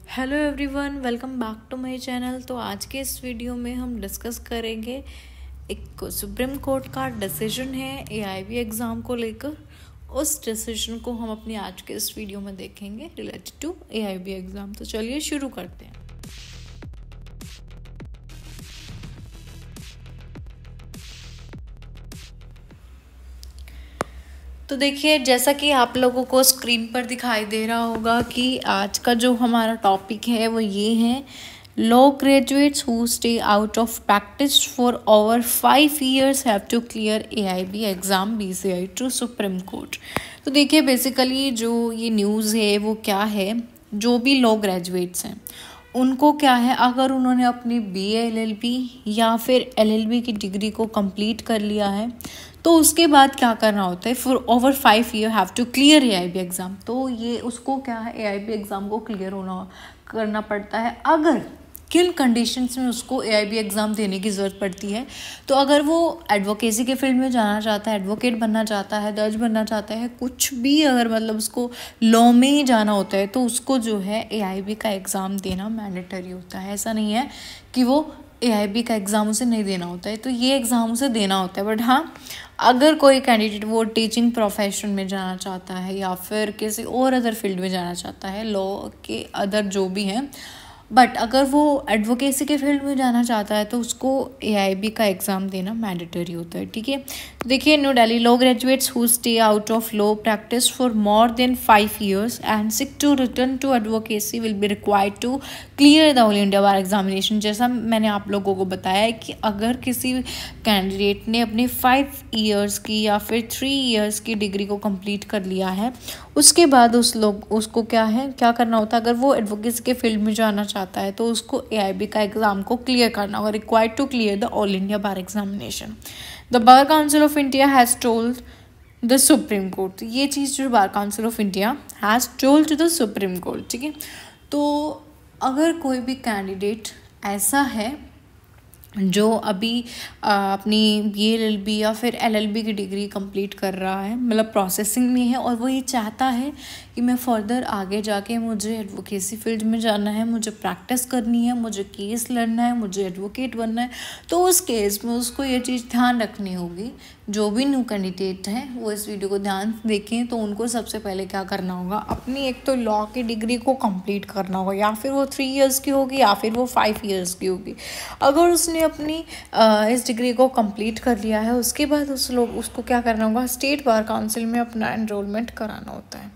Hello everyone, welcome back to my channel. तो आज के इस वीडियो में हम डिस्कस करेंगे एक सुप्रीम कोर्ट का डिसीजन है एआईबी एग्ज़ाम को लेकर। उस डिसीजन को हम अपनी आज के इस वीडियो में देखेंगे रिलेटेड टू एआईबी एग्ज़ाम। तो चलिए शुरू करते हैं। तो देखिए, जैसा कि आप लोगों को स्क्रीन पर दिखाई दे रहा होगा कि आज का जो हमारा टॉपिक है वो ये है, law graduates who stay out of practice for over 5 years have to clear AIB exam BCI to Supreme Court. तो देखिए, बेसिकली जो ये न्यूज़ है वो क्या है, जो भी लॉ ग्रेजुएट्स हैं उनको क्या है, अगर उन्होंने अपनी बीए एलएलबी या फिर एलएलबी की डिग्री को कंप्लीट कर लिया है तो उसके बाद क्या करना होता है, for over 5 years have to clear AIB exam. तो ये उसको क्या है, एआईबी एग्ज़ाम को क्लियर करना पड़ता है। अगर किन कंडीशंस में उसको एआईबी एग्ज़ाम देने की ज़रूरत पड़ती है, तो अगर वो एडवोकेसी के फील्ड में जाना चाहता है, एडवोकेट बनना चाहता है, जज बनना चाहता है, कुछ भी अगर मतलब उसको लॉ में ही जाना होता है तो उसको जो है एआईबी का एग्ज़ाम देना मैंडेटरी होता है। ऐसा नहीं है कि वो एआईबी का एग्ज़ाम उसे नहीं देना होता है, तो ये एग्ज़ाम उसे देना होता है। बट हाँ, अगर कोई कैंडिडेट वो टीचिंग प्रोफेशन में जाना चाहता है या फिर किसी और अदर फील्ड में जाना चाहता है, लॉ के अदर जो भी हैं, बट अगर वो एडवोकेसी के फील्ड में जाना चाहता है तो उसको एआईबी का एग्ज़ाम देना मैंडेटरी होता है। ठीक है, देखिए, New Delhi law graduates who stay out of law practice for more than 5 years and seek to return to advocacy will be required to clear the all India bar examination. जैसा मैंने आप लोगों को बताया है कि अगर किसी कैंडिडेट ने अपने 5 years की या फिर 3 years की डिग्री को कंप्लीट कर लिया है, उसके बाद उसको क्या करना होता है, अगर वो एडवोकेसी के फील्ड में जाना चाहता है तो उसको एआईबी का एग्ज़ाम को क्लियर करना होगा, required to clear the all India bar examination. The bar council of India has told the Supreme Court. ये चीज़ जो bar council of India has told to the Supreme Court. ठीक है, तो अगर कोई भी कैंडिडेट ऐसा है जो अभी अपनी बीएलएलबी या फिर एलएलबी की डिग्री कंप्लीट कर रहा है, मतलब प्रोसेसिंग में है, और वो ये चाहता है कि मैं फर्दर आगे जाके मुझे एडवोकेसी फील्ड में जाना है, मुझे प्रैक्टिस करनी है, मुझे केस लड़ना है, मुझे एडवोकेट बनना है, तो उस केस में उसको ये चीज़ ध्यान रखनी होगी। जो भी न्यू कैंडिडेट हैं वो इस वीडियो को ध्यान से देखें। तो उनको सबसे पहले क्या करना होगा, अपनी एक तो लॉ की डिग्री को कंप्लीट करना होगा, या फिर वो 3 years की होगी या फिर वो 5 years की होगी। अगर उसने अपनी इस डिग्री को कंप्लीट कर लिया है, उसके बाद उसको क्या करना होगा, स्टेट बार काउंसिल में अपना एनरोलमेंट कराना होता है।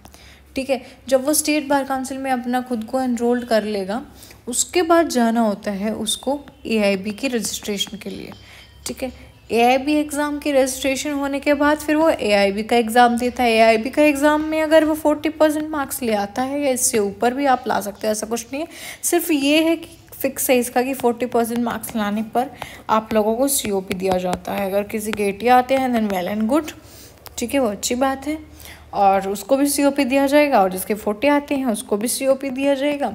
ठीक है, जब वो स्टेट बार काउंसिल में अपना खुद को एनरोल्ड कर लेगा, उसके बाद जाना होता है उसको एआईबी की रजिस्ट्रेशन के लिए। ठीक है, एआईबी एग्ज़ाम की रजिस्ट्रेशन होने के बाद फिर वो एआईबी का एग्ज़ाम देता है। एआईबी का एग्ज़ाम में अगर वो 40% मार्क्स ले आता है, या इससे ऊपर भी आप ला सकते हैं, ऐसा कुछ नहीं है। सिर्फ ये है कि फिक्स है इसका कि 40% मार्क्स लाने पर आप लोगों को सीओपी दिया जाता है। अगर किसी के 80 आते हैं देन वेल एंड गुड, ठीक है, वो अच्छी बात है, और उसको भी सीओपी दिया जाएगा, और जिसके 40 आते हैं उसको भी सीओपी दिया जाएगा,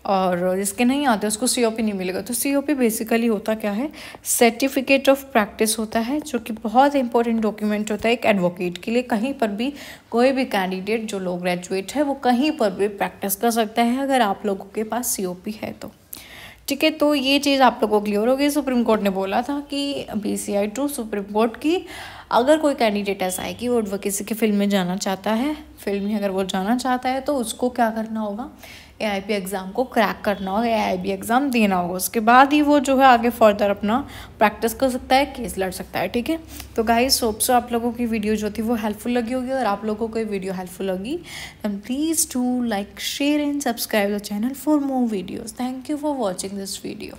और जिसके नहीं आते उसको सीओपी नहीं मिलेगा। तो सीओपी बेसिकली होता क्या है, सर्टिफिकेट ऑफ प्रैक्टिस होता है, जो कि बहुत इंपॉर्टेंट डॉक्यूमेंट होता है एक एडवोकेट के लिए। कहीं पर भी कोई भी कैंडिडेट जो लॉ ग्रेजुएट है वो कहीं पर भी प्रैक्टिस कर सकता है अगर आप लोगों के पास सीओपी है तो। ठीक है, तो ये चीज़ आप लोगों को क्लियर होगी। सुप्रीम कोर्ट ने बोला था कि बीसीआई टू सुप्रीम कोर्ट की, अगर कोई कैंडिडेट ऐसा है कि वो एडवोकेसी के फील्ड में जाना चाहता है, फील्ड में अगर वो जाना चाहता है तो उसको क्या करना होगा, एआईबी एग्ज़ाम को क्रैक करना होगा, एआईबी एग्ज़ाम देना होगा। उसके बाद ही वो जो है आगे फर्दर अपना प्रैक्टिस कर सकता है, केस लड़ सकता है। ठीक है, तो गाइस, होप सो आप लोगों की वीडियो जो थी वो हेल्पफुल लगी होगी। और आप लोगों को ये वीडियो हेल्पफुल लगी then please do like, share and subscribe the channel for more videos. Thank you for watching this video.